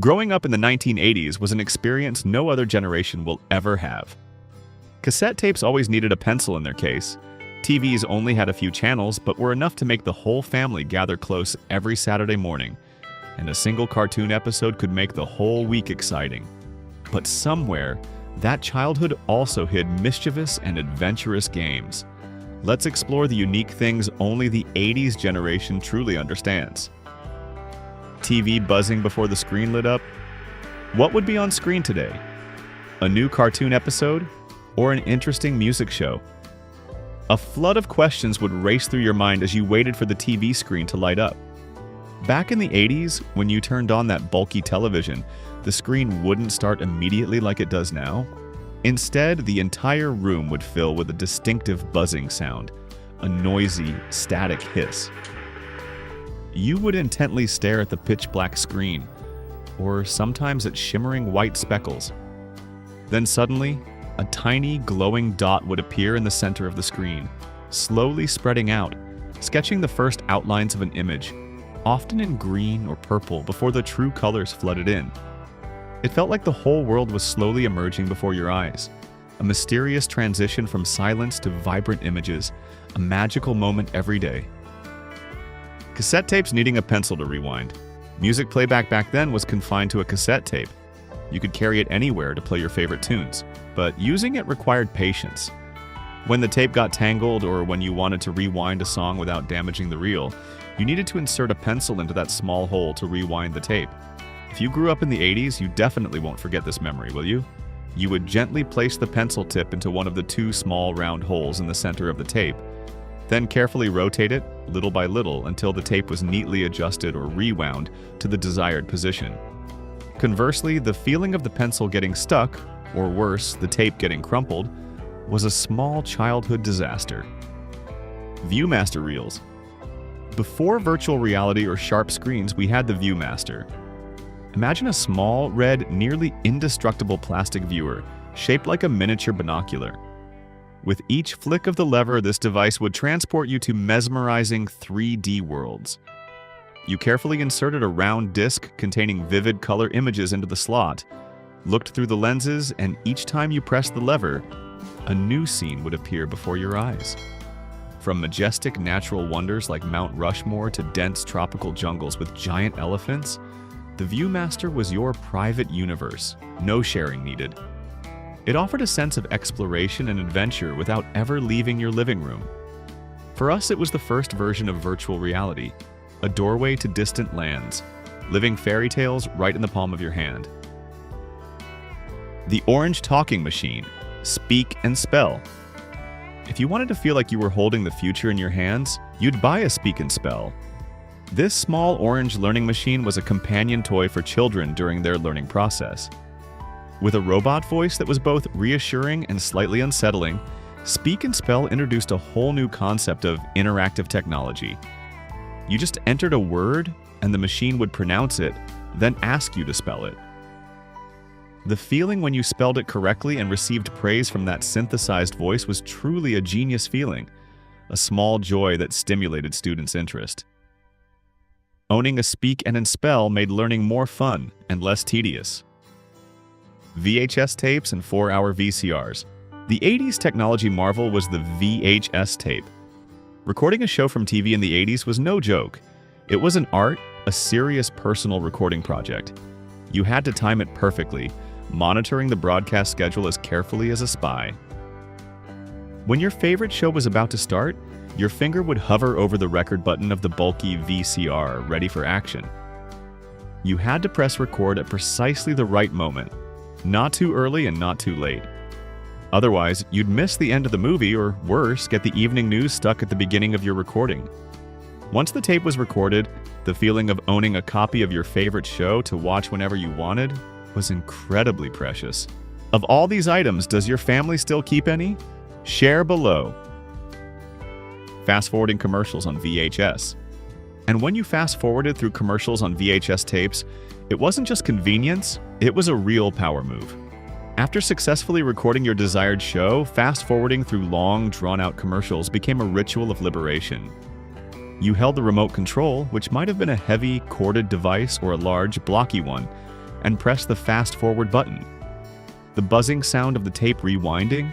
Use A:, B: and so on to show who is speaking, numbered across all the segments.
A: Growing up in the 1980s was an experience no other generation will ever have. Cassette tapes always needed a pencil in their case. TVs only had a few channels, but were enough to make the whole family gather close every Saturday morning. And a single cartoon episode could make the whole week exciting. But somewhere, that childhood also hid mischievous and adventurous games. Let's explore the unique things only the 80s generation truly understands. TV buzzing before the screen lit up? What would be on screen today? A new cartoon episode? Or an interesting music show? A flood of questions would race through your mind as you waited for the TV screen to light up. Back in the 80s, when you turned on that bulky television, the screen wouldn't start immediately like it does now. Instead, the entire room would fill with a distinctive buzzing sound, a noisy, static hiss. You would intently stare at the pitch-black screen, or sometimes at shimmering white speckles. Then suddenly, a tiny, glowing dot would appear in the center of the screen, slowly spreading out, sketching the first outlines of an image, often in green or purple before the true colors flooded in. It felt like the whole world was slowly emerging before your eyes, a mysterious transition from silence to vibrant images, a magical moment every day. Cassette tapes needing a pencil to rewind. Music playback back then was confined to a cassette tape. You could carry it anywhere to play your favorite tunes, but using it required patience. When the tape got tangled or when you wanted to rewind a song without damaging the reel, you needed to insert a pencil into that small hole to rewind the tape. If you grew up in the 80s, you definitely won't forget this memory, will you? You would gently place the pencil tip into one of the two small round holes in the center of the tape, then carefully rotate it, little by little, until the tape was neatly adjusted or rewound to the desired position. Conversely, the feeling of the pencil getting stuck, or worse, the tape getting crumpled, was a small childhood disaster. Viewmaster reels. Before virtual reality or sharp screens, we had the Viewmaster. Imagine a small, red, nearly indestructible plastic viewer, shaped like a miniature binocular. With each flick of the lever, this device would transport you to mesmerizing 3D worlds. You carefully inserted a round disc containing vivid color images into the slot, looked through the lenses, and each time you pressed the lever, a new scene would appear before your eyes. From majestic natural wonders like Mount Rushmore to dense tropical jungles with giant elephants, the Viewmaster was your private universe, no sharing needed. It offered a sense of exploration and adventure without ever leaving your living room. For us, it was the first version of virtual reality, a doorway to distant lands, living fairy tales right in the palm of your hand. The orange talking machine, Speak and Spell. If you wanted to feel like you were holding the future in your hands, you'd buy a Speak and Spell. This small orange learning machine was a companion toy for children during their learning process. With a robot voice that was both reassuring and slightly unsettling, Speak and Spell introduced a whole new concept of interactive technology. You just entered a word, and the machine would pronounce it, then ask you to spell it. The feeling when you spelled it correctly and received praise from that synthesized voice was truly a genius feeling, a small joy that stimulated students' interest. Owning a Speak and Spell made learning more fun and less tedious. VHS tapes and 4-hour VCRs. The 80s technology marvel was the VHS tape. Recording a show from TV in the 80s was no joke. It was an art, a serious personal recording project. You had to time it perfectly, monitoring the broadcast schedule as carefully as a spy. When your favorite show was about to start, your finger would hover over the record button of the bulky VCR, ready for action. You had to press record at precisely the right moment, not too early and not too late. Otherwise, you'd miss the end of the movie or, worse, get the evening news stuck at the beginning of your recording. Once the tape was recorded, the feeling of owning a copy of your favorite show to watch whenever you wanted was incredibly precious. Of all these items, does your family still keep any? Share below. Fast-forwarding commercials on VHS. And when you fast-forwarded through commercials on VHS tapes, it wasn't just convenience, it was a real power move. After successfully recording your desired show, fast-forwarding through long, drawn-out commercials became a ritual of liberation. You held the remote control, which might have been a heavy, corded device or a large, blocky one, and press the fast-forward button. The buzzing sound of the tape rewinding,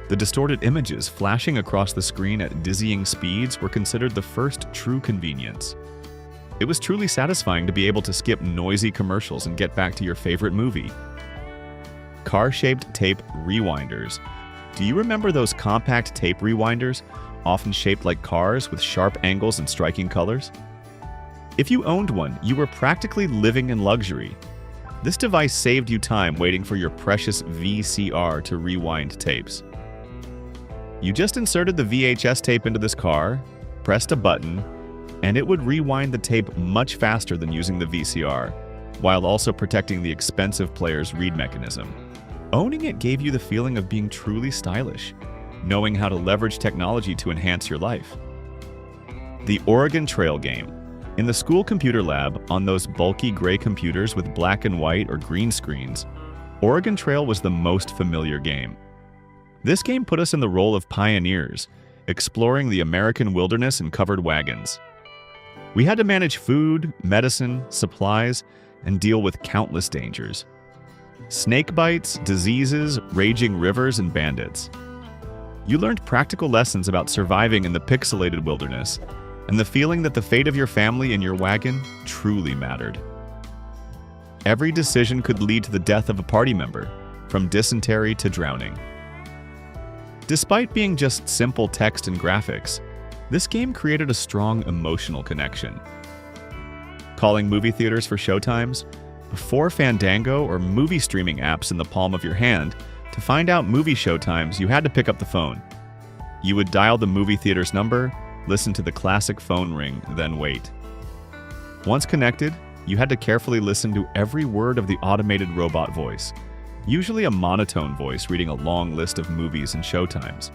A: the distorted images flashing across the screen at dizzying speeds were considered the first true convenience. It was truly satisfying to be able to skip noisy commercials and get back to your favorite movie. Car-shaped tape rewinders. Do you remember those compact tape rewinders, often shaped like cars with sharp angles and striking colors? If you owned one, you were practically living in luxury. This device saved you time waiting for your precious VCR to rewind tapes. You just inserted the VHS tape into this car, pressed a button, and it would rewind the tape much faster than using the VCR, while also protecting the expensive player's read mechanism. Owning it gave you the feeling of being truly stylish, knowing how to leverage technology to enhance your life. The Oregon Trail game. In the school computer lab, on those bulky gray computers with black and white or green screens, Oregon Trail was the most familiar game. This game put us in the role of pioneers, exploring the American wilderness in covered wagons. We had to manage food, medicine, supplies, and deal with countless dangers. Snake bites, diseases, raging rivers, and bandits. You learned practical lessons about surviving in the pixelated wilderness, and the feeling that the fate of your family and your wagon truly mattered. Every decision could lead to the death of a party member, from dysentery to drowning. Despite being just simple text and graphics, this game created a strong emotional connection. Calling movie theaters for showtimes, before Fandango or movie streaming apps in the palm of your hand, to find out movie showtimes, you had to pick up the phone. You would dial the movie theater's number, listen to the classic phone ring, then wait. Once connected, you had to carefully listen to every word of the automated robot voice, usually a monotone voice reading a long list of movies and showtimes.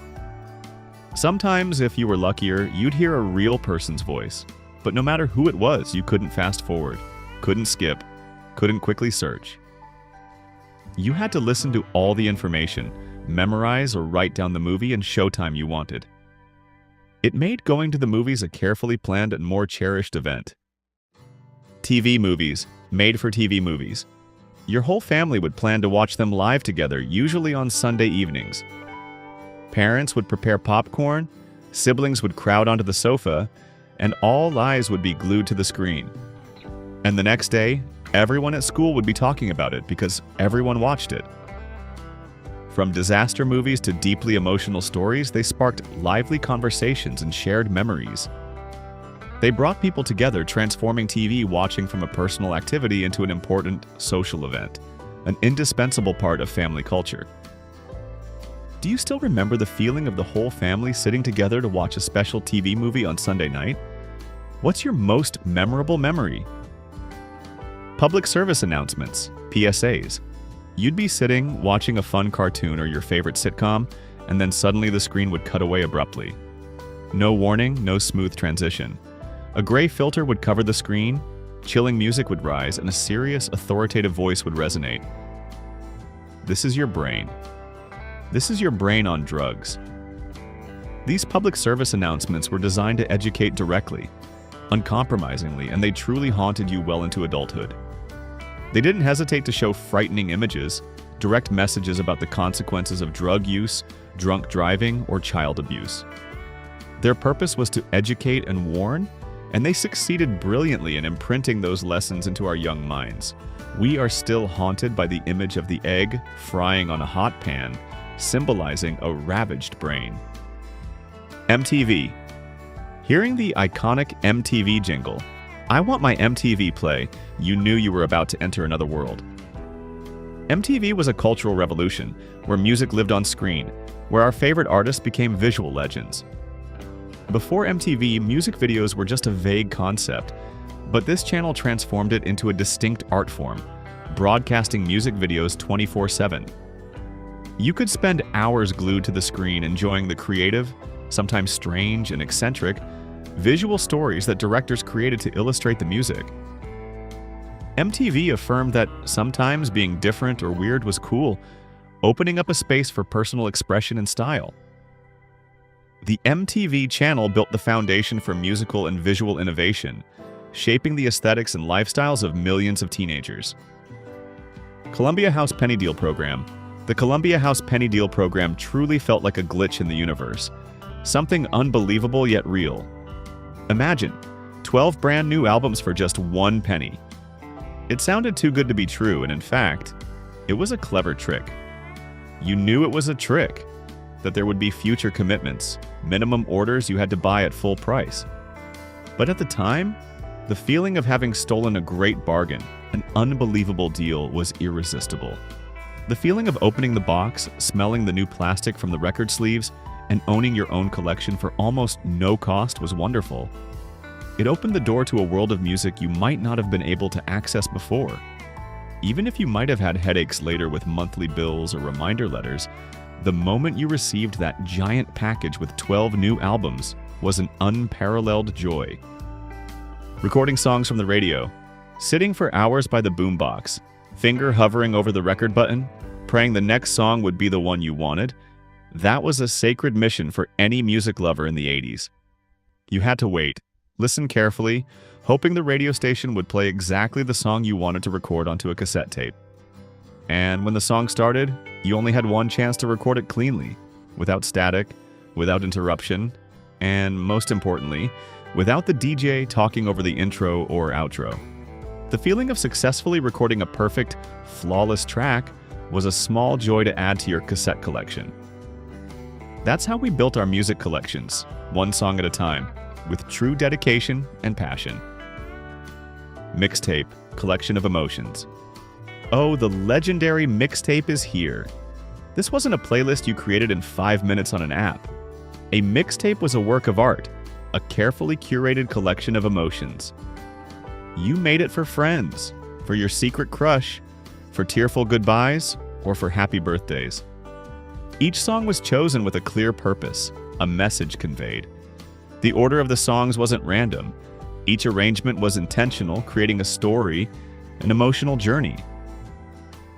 A: Sometimes, if you were luckier, you'd hear a real person's voice, but no matter who it was, you couldn't fast forward, couldn't skip, couldn't quickly search. You had to listen to all the information, memorize or write down the movie and showtime you wanted. It made going to the movies a carefully planned and more cherished event. TV movies, made-for-TV movies. Your whole family would plan to watch them live together, usually on Sunday evenings. Parents would prepare popcorn, siblings would crowd onto the sofa, and all eyes would be glued to the screen. And the next day, everyone at school would be talking about it because everyone watched it. From disaster movies to deeply emotional stories, they sparked lively conversations and shared memories. They brought people together, transforming TV watching from a personal activity into an important social event, an indispensable part of family culture. Do you still remember the feeling of the whole family sitting together to watch a special TV movie on Sunday night? What's your most memorable memory? Public service announcements, PSAs. You'd be sitting, watching a fun cartoon or your favorite sitcom, and then suddenly the screen would cut away abruptly. No warning, no smooth transition. A gray filter would cover the screen, chilling music would rise, and a serious, authoritative voice would resonate. This is your brain. This is your brain on drugs. These public service announcements were designed to educate directly, uncompromisingly, and they truly haunted you well into adulthood. They didn't hesitate to show frightening images, direct messages about the consequences of drug use, drunk driving, or child abuse. Their purpose was to educate and warn, and they succeeded brilliantly in imprinting those lessons into our young minds. We are still haunted by the image of the egg frying on a hot pan, symbolizing a ravaged brain. MTV. Hearing the iconic MTV jingle, "I want my MTV play," you knew you were about to enter another world. MTV was a cultural revolution, where music lived on screen, where our favorite artists became visual legends. Before MTV, music videos were just a vague concept, but this channel transformed it into a distinct art form, broadcasting music videos 24/7. You could spend hours glued to the screen enjoying the creative, sometimes strange and eccentric, visual stories that directors created to illustrate the music. MTV affirmed that sometimes being different or weird was cool, opening up a space for personal expression and style. The MTV channel built the foundation for musical and visual innovation, shaping the aesthetics and lifestyles of millions of teenagers. Columbia House Penny Deal Program. The Columbia House Penny Deal Program truly felt like a glitch in the universe. Something unbelievable yet real. Imagine, 12 brand new albums for just 1 penny. It sounded too good to be true, and in fact, it was a clever trick. You knew it was a trick, that there would be future commitments, minimum orders you had to buy at full price. But at the time, the feeling of having stolen a great bargain, an unbelievable deal, was irresistible. The feeling of opening the box, smelling the new plastic from the record sleeves, and owning your own collection for almost no cost was wonderful. It opened the door to a world of music you might not have been able to access before. Even if you might have had headaches later with monthly bills or reminder letters, the moment you received that giant package with 12 new albums was an unparalleled joy. Recording songs from the radio, sitting for hours by the boombox, finger hovering over the record button, praying the next song would be the one you wanted, that was a sacred mission for any music lover in the 80s. You had to wait, listen carefully, hoping the radio station would play exactly the song you wanted to record onto a cassette tape. And when the song started, you only had one chance to record it cleanly, without static, without interruption, and most importantly, without the DJ talking over the intro or outro. The feeling of successfully recording a perfect, flawless track was a small joy to add to your cassette collection. That's how we built our music collections, one song at a time, with true dedication and passion. Mixtape, collection of emotions. Oh, the legendary mixtape is here. This wasn't a playlist you created in 5 minutes on an app. A mixtape was a work of art, a carefully curated collection of emotions. You made it for friends, for your secret crush, for tearful goodbyes, or for happy birthdays. Each song was chosen with a clear purpose, a message conveyed. The order of the songs wasn't random. Each arrangement was intentional, creating a story, an emotional journey.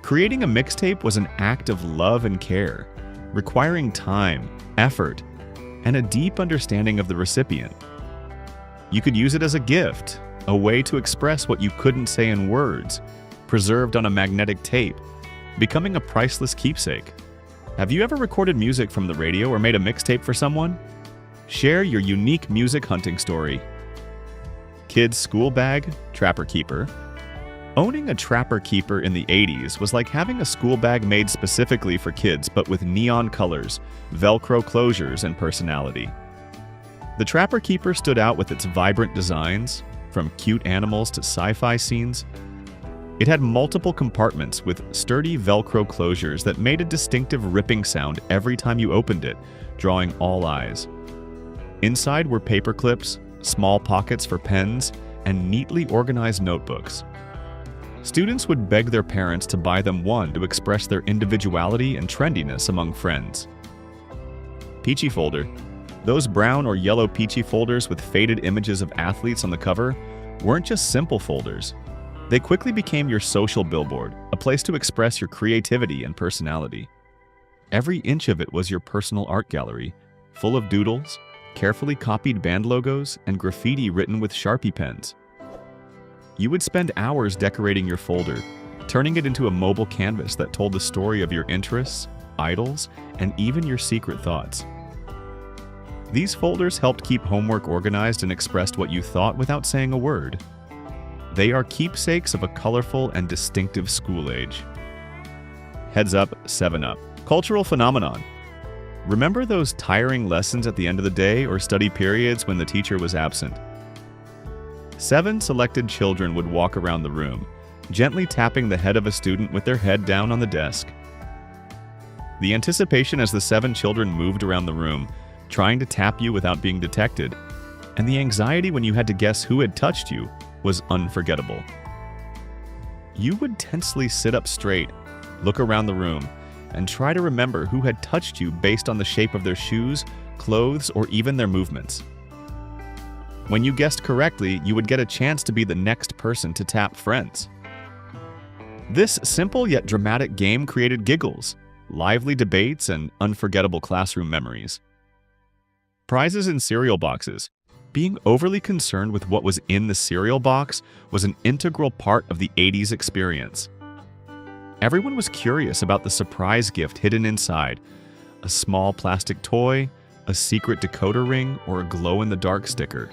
A: Creating a mixtape was an act of love and care, requiring time, effort, and a deep understanding of the recipient. You could use it as a gift, a way to express what you couldn't say in words, preserved on a magnetic tape, becoming a priceless keepsake. Have you ever recorded music from the radio or made a mixtape for someone? Share your unique music hunting story. Kids' school bag, Trapper Keeper. Owning a Trapper Keeper in the 80s was like having a school bag made specifically for kids but with neon colors, Velcro closures, and personality. The Trapper Keeper stood out with its vibrant designs, from cute animals to sci-fi scenes. It had multiple compartments with sturdy Velcro closures that made a distinctive ripping sound every time you opened it, drawing all eyes. Inside were paper clips, small pockets for pens, and neatly organized notebooks. Students would beg their parents to buy them one to express their individuality and trendiness among friends. Peachy folder. Those brown or yellow peachy folders with faded images of athletes on the cover weren't just simple folders. They quickly became your social billboard, a place to express your creativity and personality. Every inch of it was your personal art gallery, full of doodles, carefully copied band logos, and graffiti written with Sharpie pens. You would spend hours decorating your folder, turning it into a mobile canvas that told the story of your interests, idols, and even your secret thoughts. These folders helped keep homework organized and expressed what you thought without saying a word. They are keepsakes of a colorful and distinctive school age. Heads Up, 7-Up. Cultural phenomenon. Remember those tiring lessons at the end of the day or study periods when the teacher was absent? 7 selected children would walk around the room, gently tapping the head of a student with their head down on the desk. The anticipation as the 7 children moved around the room, trying to tap you without being detected, and the anxiety when you had to guess who had touched you was unforgettable. You would tensely sit up straight, look around the room, and try to remember who had touched you based on the shape of their shoes, clothes, or even their movements. When you guessed correctly, you would get a chance to be the next person to tap friends. This simple yet dramatic game created giggles, lively debates, and unforgettable classroom memories. Prizes in cereal boxes. Being overly concerned with what was in the cereal box was an integral part of the 80s experience. everyone was curious about the surprise gift hidden inside: a small plastic toy, a secret decoder ring, or a glow-in-the-dark sticker.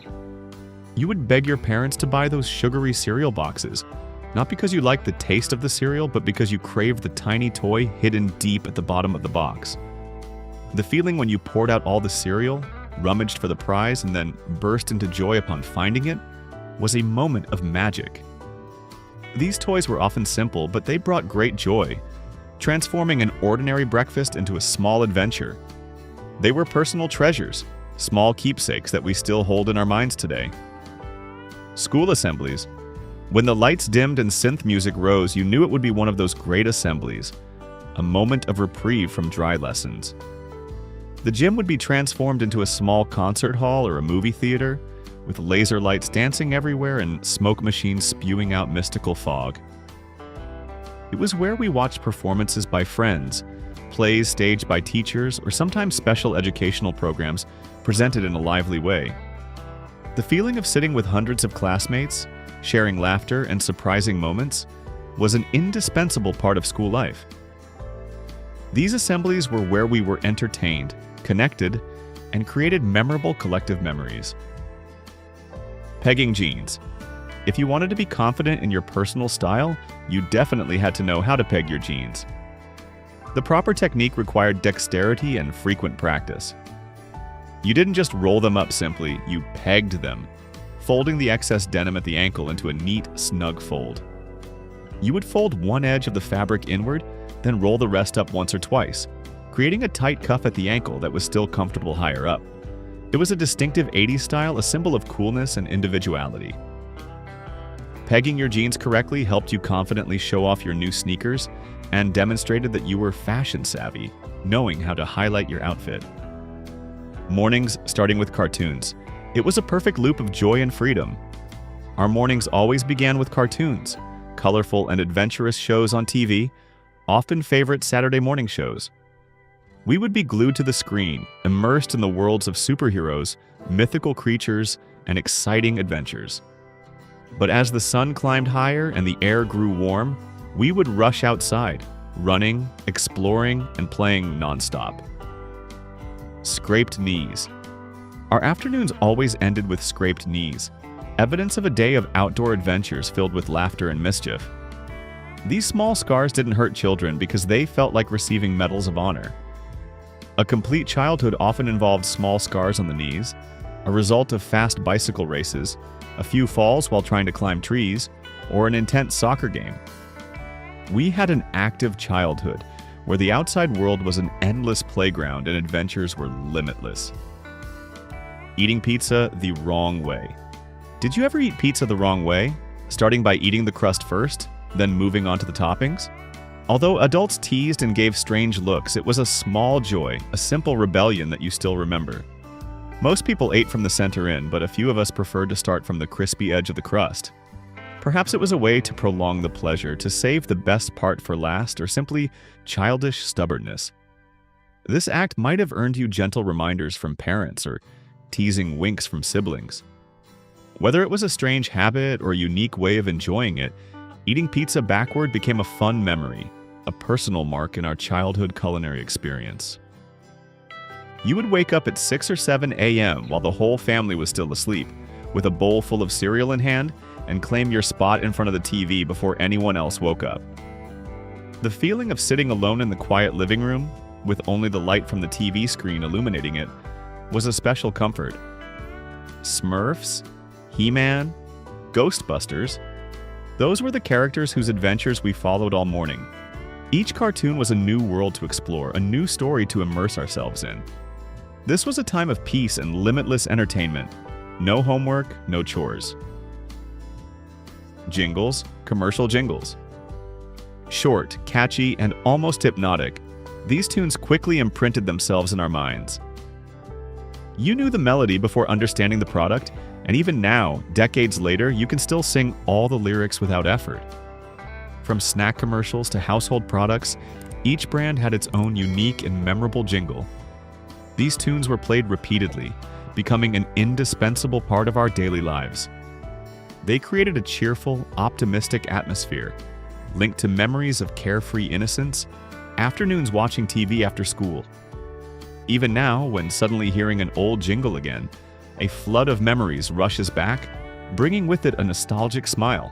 A: You would beg your parents to buy those sugary cereal boxes, not because you liked the taste of the cereal, but because you craved the tiny toy hidden deep at the bottom of the box. The feeling when you poured out all the cereal, rummaged for the prize, and then burst into joy upon finding it was a moment of magic. These toys were often simple, but they brought great joy, transforming an ordinary breakfast into a small adventure. They were personal treasures, small keepsakes that we still hold in our minds today. School assemblies. When the lights dimmed and synth music rose, you knew it would be one of those great assemblies, a moment of reprieve from dry lessons. The gym would be transformed into a small concert hall or a movie theater, with laser lights dancing everywhere and smoke machines spewing out mystical fog. It was where we watched performances by friends, plays staged by teachers, or sometimes special educational programs presented in a lively way. The feeling of sitting with hundreds of classmates, sharing laughter and surprising moments, was an indispensable part of school life. These assemblies were where we were entertained, connected, and created memorable collective memories. Pegging jeans. If you wanted to be confident in your personal style, you definitely had to know how to peg your jeans. The proper technique required dexterity and frequent practice. You didn't just roll them up simply, you pegged them, folding the excess denim at the ankle into a neat, snug fold. You would fold one edge of the fabric inward, then roll the rest up once or twice, creating a tight cuff at the ankle that was still comfortable higher up. It was a distinctive 80s style, a symbol of coolness and individuality. Pegging your jeans correctly helped you confidently show off your new sneakers and demonstrated that you were fashion savvy, knowing how to highlight your outfit. Mornings starting with cartoons. It was a perfect loop of joy and freedom. Our mornings always began with cartoons, colorful and adventurous shows on TV, often favorite Saturday morning shows. We would be glued to the screen, immersed in the worlds of superheroes, mythical creatures, and exciting adventures. But as the sun climbed higher and the air grew warm, we would rush outside, running, exploring, and playing nonstop. Scraped knees. Our afternoons always ended with scraped knees, evidence of a day of outdoor adventures filled with laughter and mischief. These small scars didn't hurt children because they felt like receiving medals of honor. A complete childhood often involved small scars on the knees, a result of fast bicycle races, a few falls while trying to climb trees, or an intense soccer game. We had an active childhood, where the outside world was an endless playground and adventures were limitless. Eating pizza the wrong way. Did you ever eat pizza the wrong way, starting by eating the crust first, then moving on to the toppings? Although adults teased and gave strange looks, it was a small joy, a simple rebellion that you still remember. Most people ate from the center in, but a few of us preferred to start from the crispy edge of the crust. Perhaps it was a way to prolong the pleasure, to save the best part for last, or simply childish stubbornness. This act might have earned you gentle reminders from parents or teasing winks from siblings. Whether it was a strange habit or a unique way of enjoying it, eating pizza backward became a fun memory, a personal mark in our childhood culinary experience. You would wake up at 6 or 7 a.m. while the whole family was still asleep, with a bowl full of cereal in hand, and claim your spot in front of the TV before anyone else woke up. The feeling of sitting alone in the quiet living room, with only the light from the TV screen illuminating it, was a special comfort. Smurfs, He-Man, Ghostbusters, those were the characters whose adventures we followed all morning. Each cartoon was a new world to explore, a new story to immerse ourselves in. This was a time of peace and limitless entertainment. No homework, no chores. Jingles, commercial jingles. Short, catchy, and almost hypnotic, these tunes quickly imprinted themselves in our minds. You knew the melody before understanding the product, and even now, decades later, you can still sing all the lyrics without effort. From snack commercials to household products, each brand had its own unique and memorable jingle. These tunes were played repeatedly, becoming an indispensable part of our daily lives. They created a cheerful, optimistic atmosphere, linked to memories of carefree innocence, afternoons watching TV after school. Even now, when suddenly hearing an old jingle again, a flood of memories rushes back, bringing with it a nostalgic smile.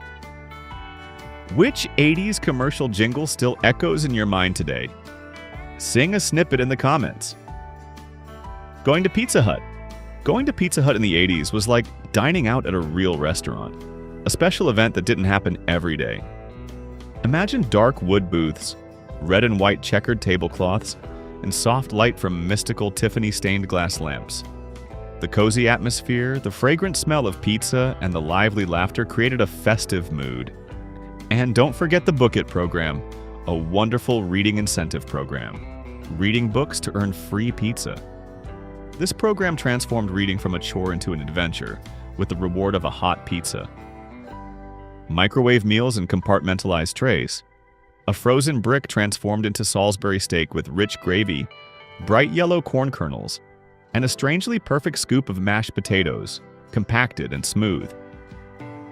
A: Which 80s commercial jingle still echoes in your mind today? Sing a snippet in the comments. Going to Pizza Hut. Going to Pizza Hut in the 80s was like dining out at a real restaurant, a special event that didn't happen every day. Imagine dark wood booths, red and white checkered tablecloths, and soft light from mystical Tiffany-stained glass lamps. The cozy atmosphere, the fragrant smell of pizza, and the lively laughter created a festive mood. And don't forget the Book It program, a wonderful reading incentive program. Reading books to earn free pizza. This program transformed reading from a chore into an adventure, with the reward of a hot pizza. Microwave meals in compartmentalized trays. A frozen brick transformed into Salisbury steak with rich gravy, bright yellow corn kernels, and a strangely perfect scoop of mashed potatoes, compacted and smooth.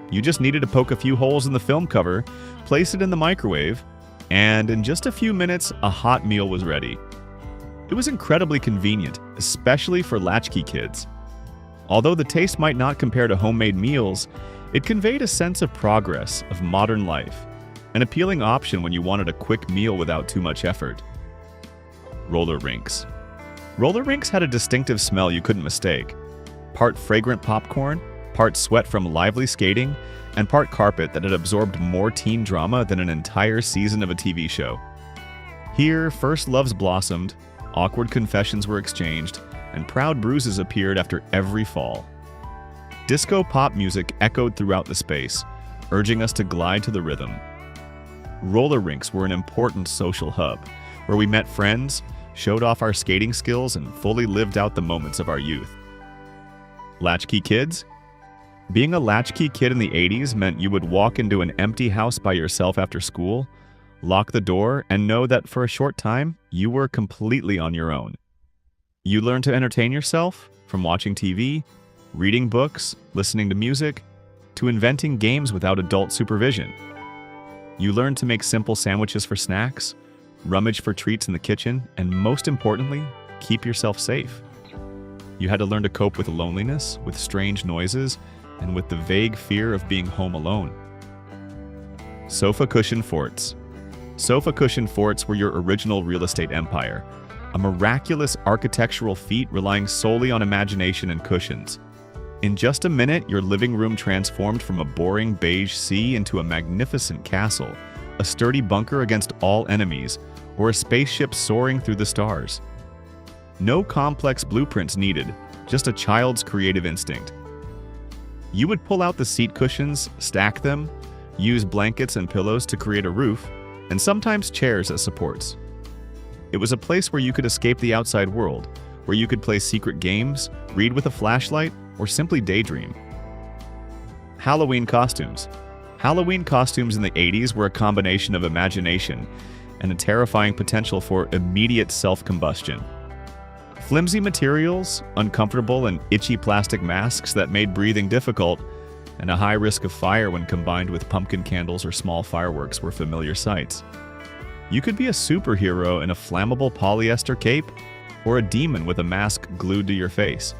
A: You just needed to poke a few holes in the film cover, place it in the microwave, and in just a few minutes, a hot meal was ready. It was incredibly convenient, especially for latchkey kids. Although the taste might not compare to homemade meals, it conveyed a sense of progress, of modern life, an appealing option when you wanted a quick meal without too much effort. Roller rinks. Roller rinks had a distinctive smell you couldn't mistake. Part fragrant popcorn, part sweat from lively skating, and part carpet that had absorbed more teen drama than an entire season of a TV show. Here, first loves blossomed, awkward confessions were exchanged, and proud bruises appeared after every fall. Disco pop music echoed throughout the space, urging us to glide to the rhythm. Roller rinks were an important social hub, where we met friends, showed off our skating skills, and fully lived out the moments of our youth. Latchkey kids? Being a latchkey kid in the 80s meant you would walk into an empty house by yourself after school, lock the door, and know that for a short time, you were completely on your own. You learned to entertain yourself, from watching TV, reading books, listening to music, to inventing games without adult supervision. You learned to make simple sandwiches for snacks, rummage for treats in the kitchen, and most importantly, keep yourself safe. You had to learn to cope with loneliness, with strange noises, and with the vague fear of being home alone. Sofa cushion forts. Sofa cushion forts were your original real estate empire, a miraculous architectural feat relying solely on imagination and cushions. In just a minute, your living room transformed from a boring beige sea into a magnificent castle, a sturdy bunker against all enemies, or a spaceship soaring through the stars. No complex blueprints needed, just a child's creative instinct. You would pull out the seat cushions, stack them, use blankets and pillows to create a roof, and sometimes chairs as supports. It was a place where you could escape the outside world, where you could play secret games, read with a flashlight, or simply daydream. Halloween costumes. Halloween costumes in the 80s were a combination of imagination and a terrifying potential for immediate self-combustion. Flimsy materials, uncomfortable and itchy plastic masks that made breathing difficult, and a high risk of fire when combined with pumpkin candles or small fireworks were familiar sights. You could be a superhero in a flammable polyester cape, or a demon with a mask glued to your face.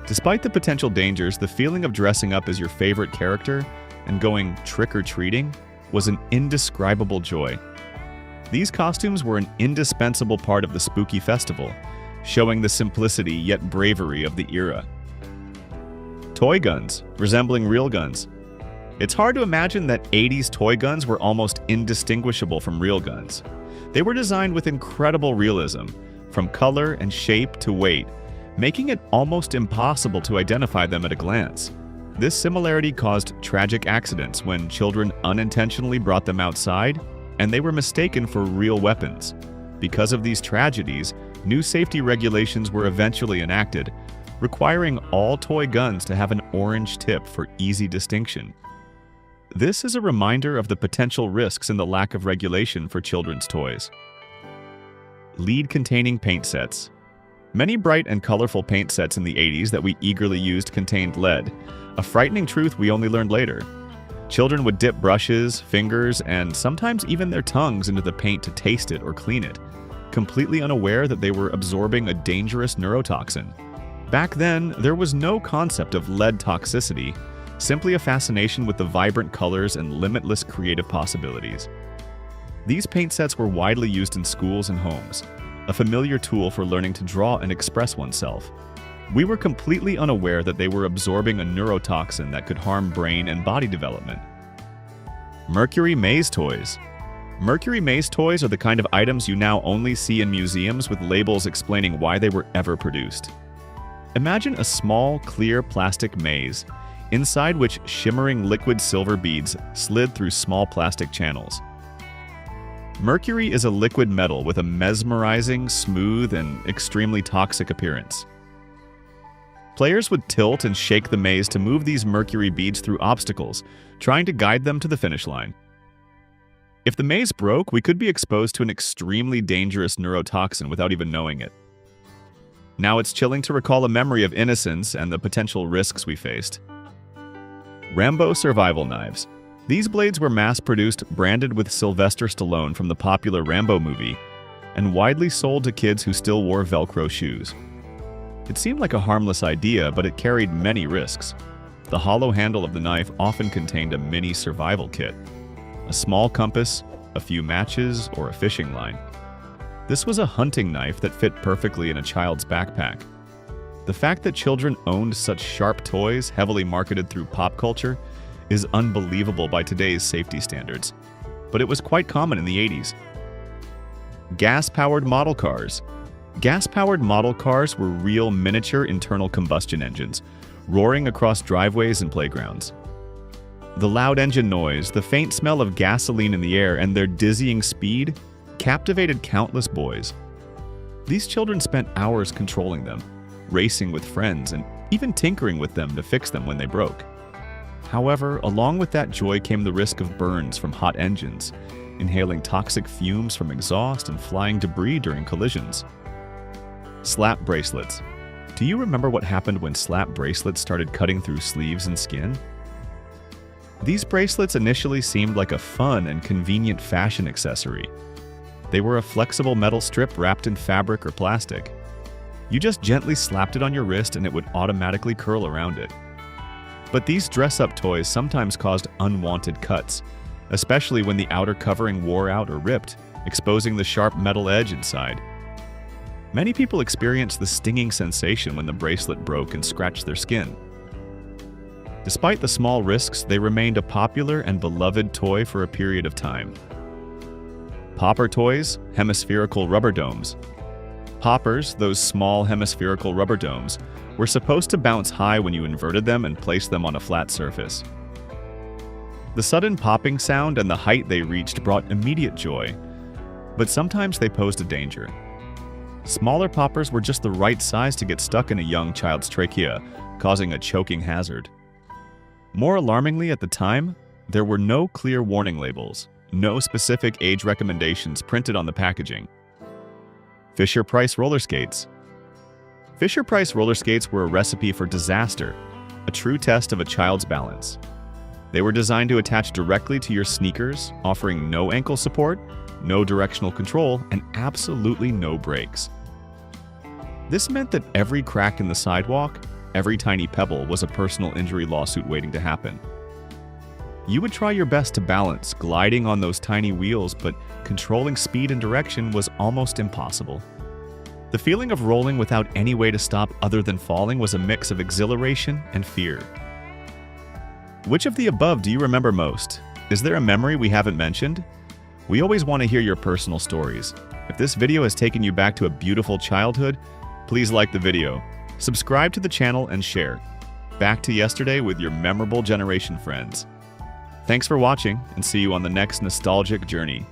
A: Despite the potential dangers, the feeling of dressing up as your favorite character and going trick-or-treating was an indescribable joy. These costumes were an indispensable part of the spooky festival, showing the simplicity yet bravery of the era. Toy guns, resembling real guns. It's hard to imagine that 80s toy guns were almost indistinguishable from real guns. They were designed with incredible realism, from color and shape to weight, making it almost impossible to identify them at a glance. This similarity caused tragic accidents when children unintentionally brought them outside and they were mistaken for real weapons. Because of these tragedies, new safety regulations were eventually enacted, requiring all toy guns to have an orange tip for easy distinction. This is a reminder of the potential risks in the lack of regulation for children's toys. Lead-containing paint sets. Many bright and colorful paint sets in the 80s that we eagerly used contained lead, a frightening truth we only learned later. Children would dip brushes, fingers, and sometimes even their tongues into the paint to taste it or clean it, completely unaware that they were absorbing a dangerous neurotoxin. Back then, there was no concept of lead toxicity, simply a fascination with the vibrant colors and limitless creative possibilities. These paint sets were widely used in schools and homes, a familiar tool for learning to draw and express oneself. We were completely unaware that they were absorbing a neurotoxin that could harm brain and body development. Mercury maze toys. Mercury maze toys are the kind of items you now only see in museums with labels explaining why they were ever produced. Imagine a small, clear plastic maze, inside which shimmering liquid silver beads slid through small plastic channels. Mercury is a liquid metal with a mesmerizing, smooth, and extremely toxic appearance. Players would tilt and shake the maze to move these mercury beads through obstacles, trying to guide them to the finish line. If the maze broke, we could be exposed to an extremely dangerous neurotoxin without even knowing it. Now it's chilling to recall a memory of innocence and the potential risks we faced. Rambo survival knives. These blades were mass-produced, branded with Sylvester Stallone from the popular Rambo movie, and widely sold to kids who still wore Velcro shoes. It seemed like a harmless idea, but it carried many risks. The hollow handle of the knife often contained a mini survival kit, a small compass, a few matches, or a fishing line. This was a hunting knife that fit perfectly in a child's backpack. The fact that children owned such sharp toys, heavily marketed through pop culture, is unbelievable by today's safety standards, but it was quite common in the 80s. Gas-powered model cars. Gas-powered model cars were real miniature internal combustion engines, roaring across driveways and playgrounds. The loud engine noise, the faint smell of gasoline in the air, and their dizzying speed captivated countless boys. These children spent hours controlling them, racing with friends, and even tinkering with them to fix them when they broke. However, along with that joy came the risk of burns from hot engines, inhaling toxic fumes from exhaust, and flying debris during collisions. Slap bracelets. Do you remember what happened when slap bracelets started cutting through sleeves and skin? These bracelets initially seemed like a fun and convenient fashion accessory. They were a flexible metal strip wrapped in fabric or plastic. You just gently slapped it on your wrist and it would automatically curl around it. But these dress-up toys sometimes caused unwanted cuts, especially when the outer covering wore out or ripped, exposing the sharp metal edge inside. Many people experienced the stinging sensation when the bracelet broke and scratched their skin. Despite the small risks, they remained a popular and beloved toy for a period of time. Popper toys, hemispherical rubber domes. Poppers, those small hemispherical rubber domes, were supposed to bounce high when you inverted them and placed them on a flat surface. The sudden popping sound and the height they reached brought immediate joy, but sometimes they posed a danger. Smaller poppers were just the right size to get stuck in a young child's trachea, causing a choking hazard. More alarmingly at the time, there were no clear warning labels, no specific age recommendations printed on the packaging. Fisher-Price roller skates. Fisher-Price roller skates were a recipe for disaster, a true test of a child's balance. They were designed to attach directly to your sneakers, offering no ankle support, no directional control, and absolutely no brakes. This meant that every crack in the sidewalk, every tiny pebble was a personal injury lawsuit waiting to happen. You would try your best to balance, gliding on those tiny wheels, but controlling speed and direction was almost impossible. The feeling of rolling without any way to stop other than falling was a mix of exhilaration and fear. Which of the above do you remember most? Is there a memory we haven't mentioned? We always want to hear your personal stories. If this video has taken you back to a beautiful childhood, please like the video, subscribe to the channel, and share. Back to yesterday with your memorable generation friends. Thanks for watching, and see you on the next nostalgic journey.